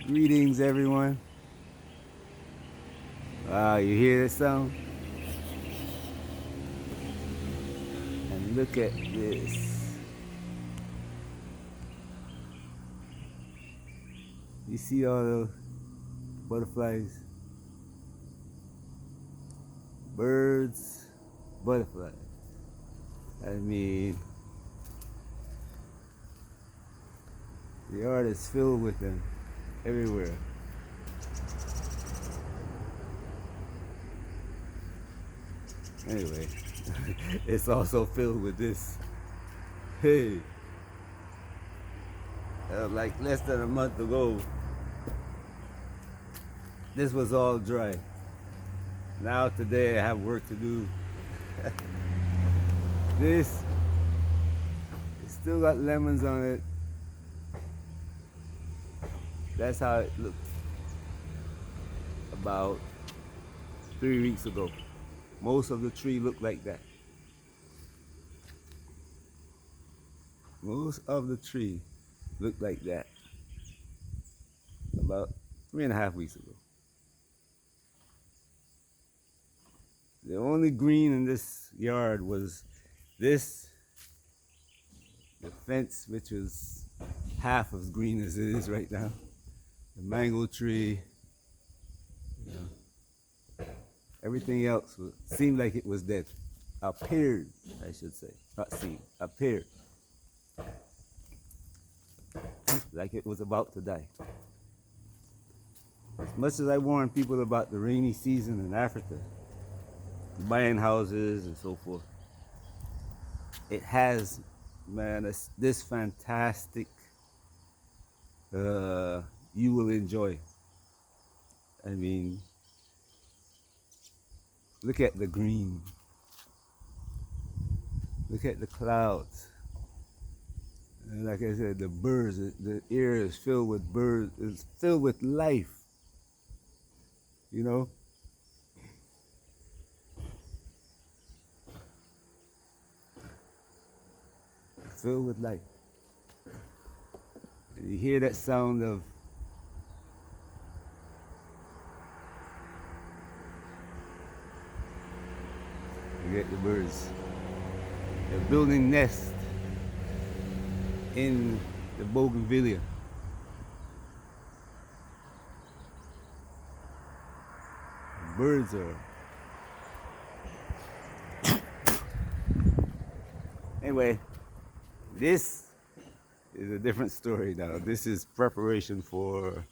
Greetings, everyone. Wow, you hear this sound? And look at this. You see all the butterflies, birds, butterflies. I mean, the yard is filled with them everywhere. Anyway, it's also filled with this. Hey, like less than a month ago, this was all dry. Now today I have work to do. This, it's still got lemons on it. That's how it looked about 3 weeks ago. Most of the tree looked like that. Most of the tree looked like that about 3.5 weeks ago. The only green in this yard was this, the fence, which was half as green as it is right now. The mango tree, you know, everything else seemed like it was dead. Appeared, I should say, not seen, appeared like it was about to die. As much as I warn people about the rainy season in Africa, buying houses and so forth, it has, man, this fantastic, you will enjoy. I mean, look at the green. Look at the clouds. And like I said, the birds, the air is filled with birds, it's filled with life. You know? Filled with life. And you hear that sound of you get the birds. They're building nests in the bougainvillea. Birds are. Anyway, this is a different story now. This is preparation for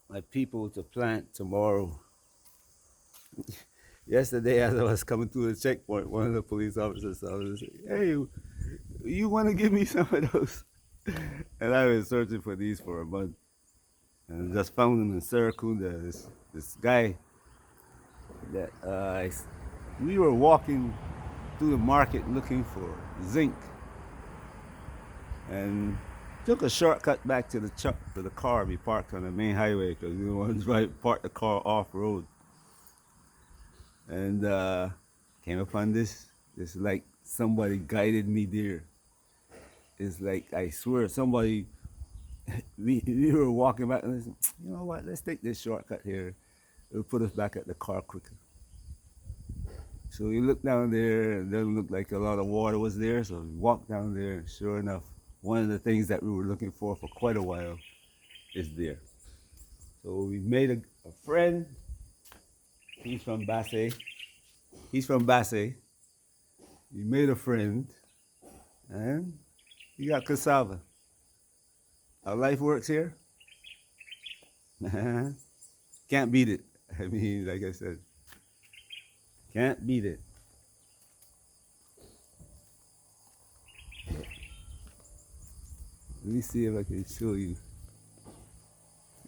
my people to plant tomorrow. Yesterday, as I was coming through the checkpoint, one of the police officers saw me and said, "Hey, you want to give me some of those?" And I've been searching for these for a month, and just found them in Serakunda. This guy that we were walking through the market looking for zinc, and took a shortcut back to the truck to the car we parked on the main highway because we wanted to park the car off road. And came upon this. It's like somebody guided me there. It's like, I swear, somebody, we were walking back and I said, you know what, let's take this shortcut here. It'll put us back at the car quicker. So we looked down there and it doesn't look like a lot of water was there. So we walked down there and sure enough, one of the things that we were looking for quite a while is there. So we made a friend. He's from Basse. We made a friend, and he got cassava. How life works here? Can't beat it. I mean, like I said, can't beat it. Let me see if I can show you.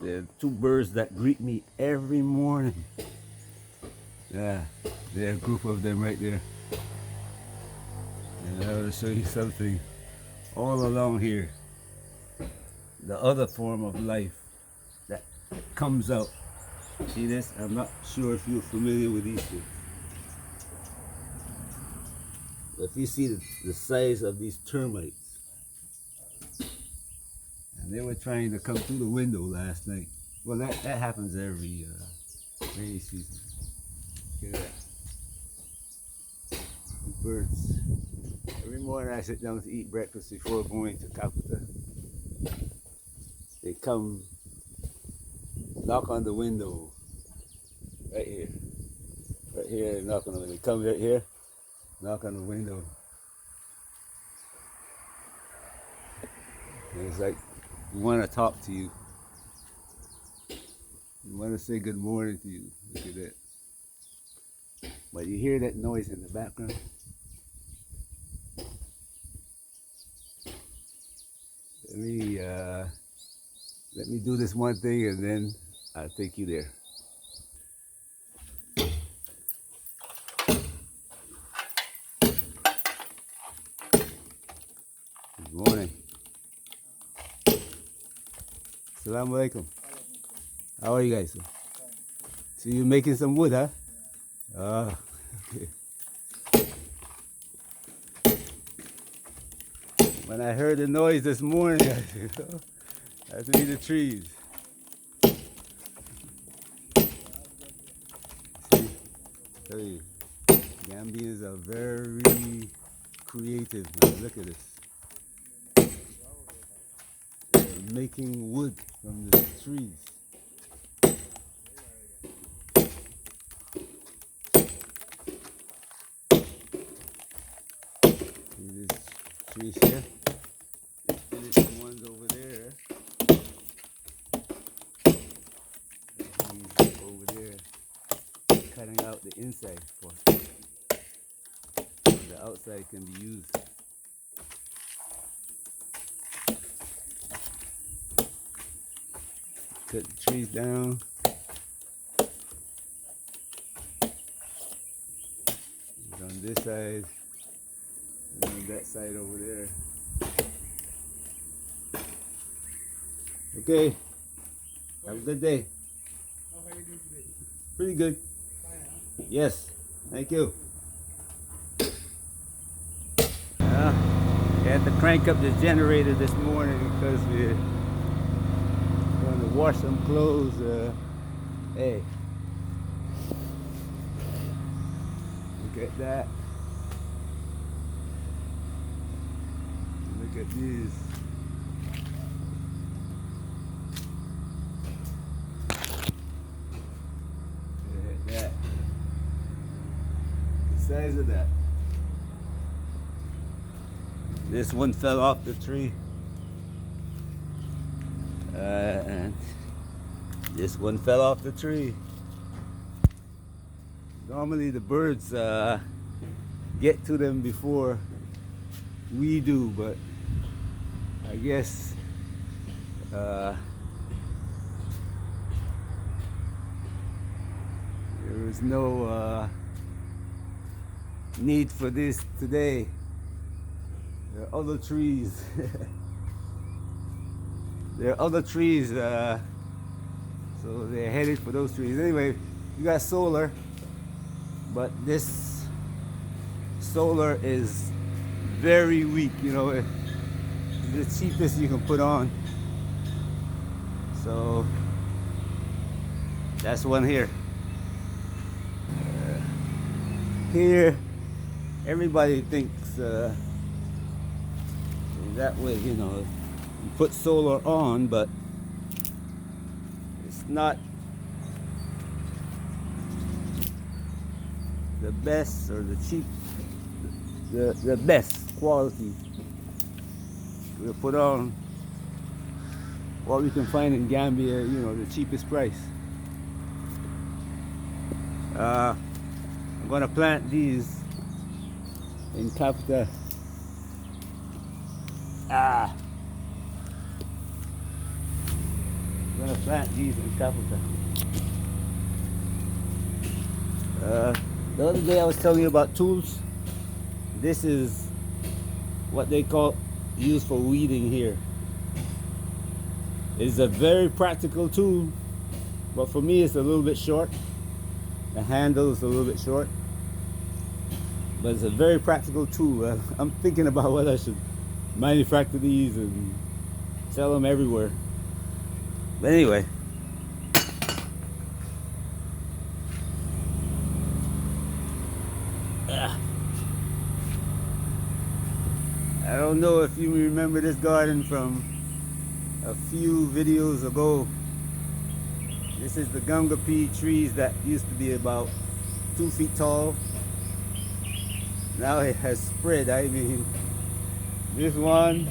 There are two birds that greet me every morning. Yeah, there are a group of them right there. And I want to show you something all along here. The other form of life that comes out. See this? I'm not sure if you're familiar with these things. If you see the size of these termites, They were trying to come through the window last night. Well, that happens every rainy season. Look at that. The birds. Every morning I sit down to eat breakfast before going to Calcutta. They come knock on the window right here. Right here, they knock on the window. They come right here, knock on the window. And it's like, we want to talk to you. We want to say good morning to you. Look at that. But you hear that noise in the background? Let me do this one thing and then I'll take you there. Good morning. Assalamu alaikum. How are you guys? So you're making some wood, huh? Ah, okay. When I heard the noise this morning, I said, oh, that's me the trees. See, tell you, Gambians are very creative, man. Look at this. They're making wood from the trees. See these trees here? Finish the ones over there. These over there, cutting out the inside for the outside can be used. Cut the trees down. And on this side, and on that side over there. Okay. Have a good day. How are you doing today? Pretty good. Fine, huh? Yes. Thank you. We had to crank up the generator this morning because we're going to wash some clothes. Hey. Look at that. Look at these. Look at that. The size of that. This one fell off the tree. And this one fell off the tree. Normally the birds get to them before we do, but I guess there was no need for this today. There are other trees. There are other trees, so they're headed for those trees. Anyway, you got solar, but this solar is very weak. You know, it's the cheapest you can put on. So that's one here. Here, everybody thinks that way, you know, you put solar on, but it's not the best or the cheap, the best quality. We'll put on what we can find in Gambia, you know, the cheapest price. I'm gonna plant these in Capita. I'm gonna plant these in Capita. The other day I was telling you about tools. This is what they call used for weeding here. It's a very practical tool, but for me it's a little bit short. The handle is a little bit short, but it's a very practical tool. I'm thinking about whether I should manufacture these and Sell them everywhere. But anyway. Ah. I don't know if you remember this garden from a few videos ago. This is the gunga pea trees that used to be about 2 feet tall. Now it has spread. I mean, this one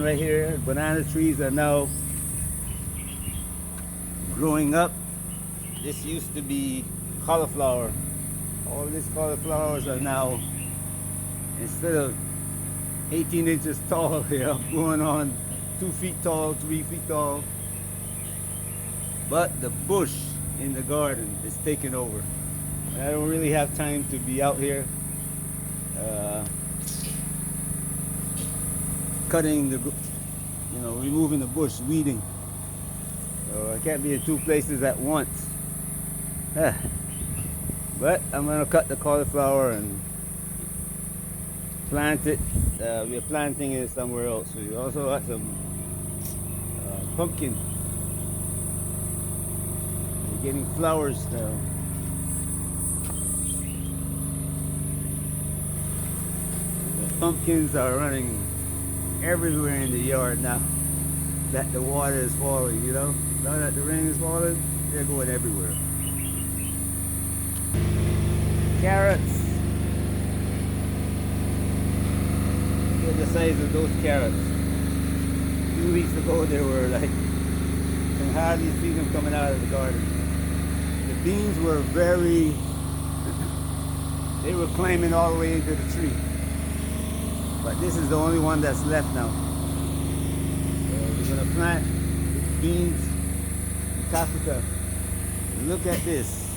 right here, banana trees are now growing up. This used to be cauliflower. All these cauliflowers are now, instead of 18 inches tall, they are going on 2 feet tall, 3 feet tall. But the bush in the garden is taking over. I don't really have time to be out here cutting the, removing the bush, weeding. So I can't be in 2 places at once. But I'm gonna cut the cauliflower and plant it. We're planting it somewhere else. We also got some pumpkin. We're getting flowers now. The pumpkins are running everywhere in the yard now that the water is falling, Now that the rain is falling, they're going everywhere. Carrots. Look at the size of those carrots. 2 weeks ago they were like, you can hardly see them coming out of the garden. The beans were they were climbing all the way into the tree. But this is the only one that's left now. So we're gonna plant beans in Kafrika. Look at this.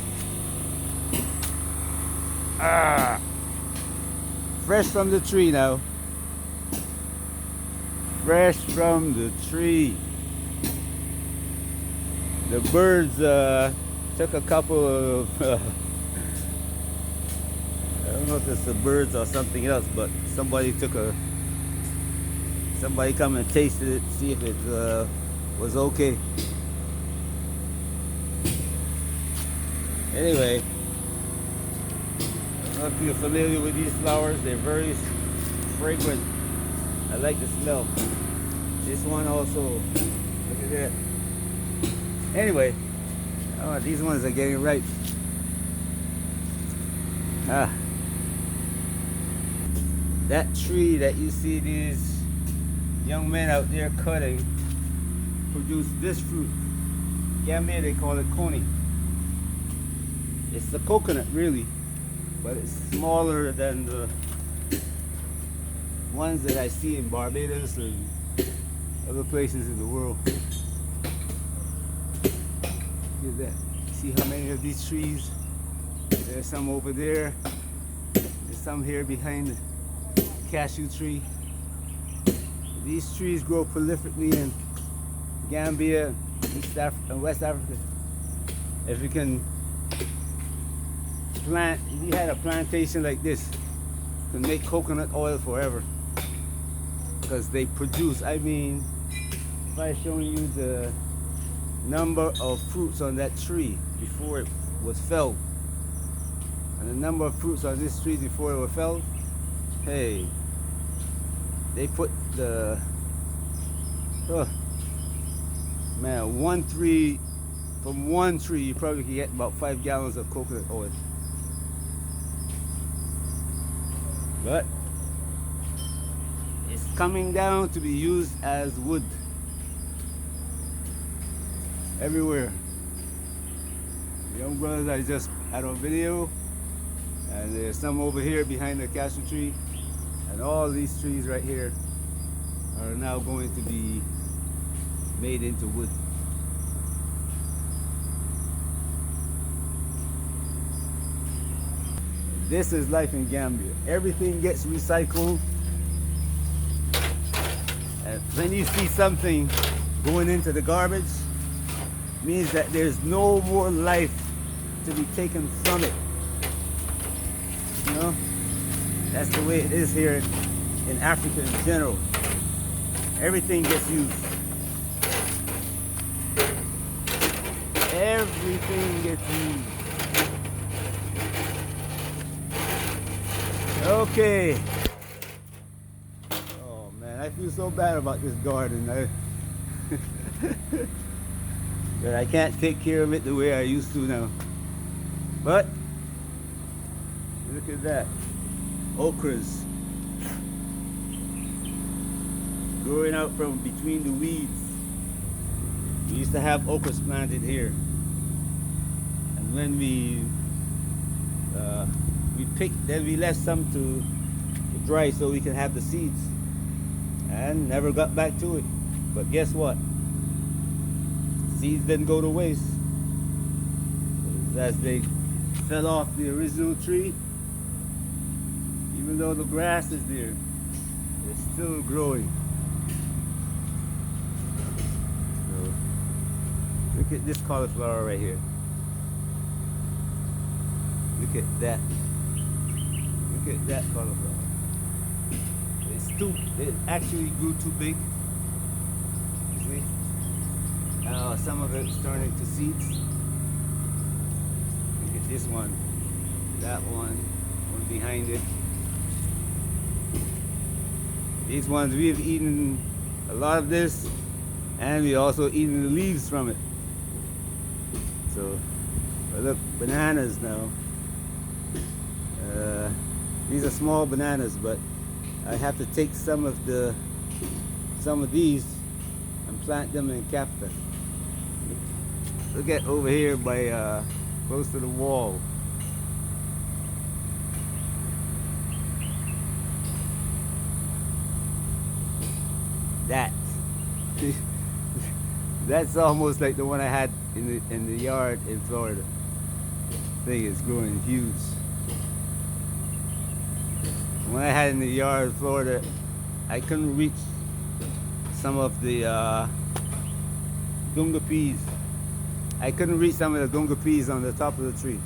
Fresh from the tree now. Fresh from the tree. The birds took a couple of I don't know if it's the birds or something else, but somebody come and tasted it, see if it was okay. Anyway, I don't know if you're familiar with these flowers. They're very fragrant. I like the smell. This one also, look at that. Anyway, these ones are getting ripe. That tree that you see these young men out there cutting produced this fruit. Gambia, they call it coney. It's the coconut, really, but it's smaller than the ones that I see in Barbados and other places in the world. Look at that. See how many of these trees? There's some over there. There's some here behind the cashew tree. These trees grow prolifically in Gambia, East Africa, and West Africa. If we can plant, if we had a plantation like this, we can make coconut oil forever. Because they produce, if I showing you the number of fruits on that tree before it was felled, and the number of fruits on this tree before it was felled, hey, they put the, from one tree you probably can get about 5 gallons of coconut oil. But it's coming down to be used as wood everywhere. The young brothers I just had on video, and there's some over here behind the cashew tree, and all these trees right here are now going to be made into wood. This is life in Gambia. Everything gets recycled. And when you see something going into the garbage, it means that there's no more life to be taken from it. That's the way it is here in Africa in general. Everything gets used. Everything gets used. Okay. Oh man, I feel so bad about this garden. But I can't take care of it the way I used to now. But look at that. Okras growing out from between the weeds. We used to have okras planted here. And when we picked, then we left some to dry so we could have the seeds. And never got back to it. But guess what? Seeds didn't go to waste. As they fell off the original tree, even though the grass is there, it's still growing. So, look at this cauliflower right here. Look at that. Look at that cauliflower. It actually grew too big. You see? Some of it's turned into seeds. Look at this one, that one behind it. These ones, we have eaten a lot of this, and we also eaten the leaves from it. So, but look, bananas now. These are small bananas, but I have to take some of these and plant them in capta. Look at over here by close to the wall. That that's almost like the one I had in the yard in Florida. Thing is growing huge. The one I had in the yard in Florida, I couldn't reach some of the gunga peas. I couldn't reach some of the gunga peas on the top of the tree.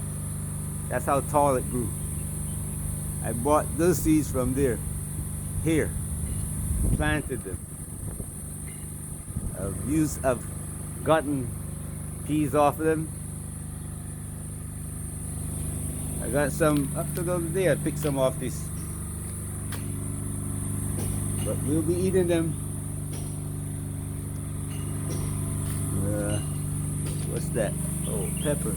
That's how tall it grew. I bought those seeds from there, here, planted them. I've gotten peas off of them. I got some up to the other day. I picked some off this, but we'll be eating them. What's that? Oh, pepper.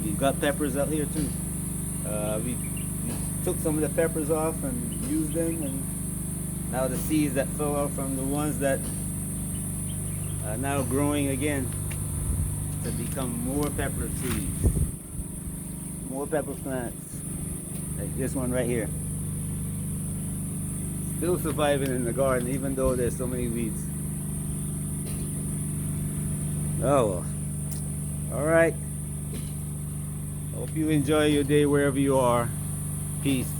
We've got peppers out here too. We took some of the peppers off and used them, and now the seeds that fell off from the ones that are now growing again to become more pepper trees, more pepper plants, like this one right here. Still surviving in the garden even though there's so many weeds. Oh well. Alright. Hope you enjoy your day wherever you are. Peace.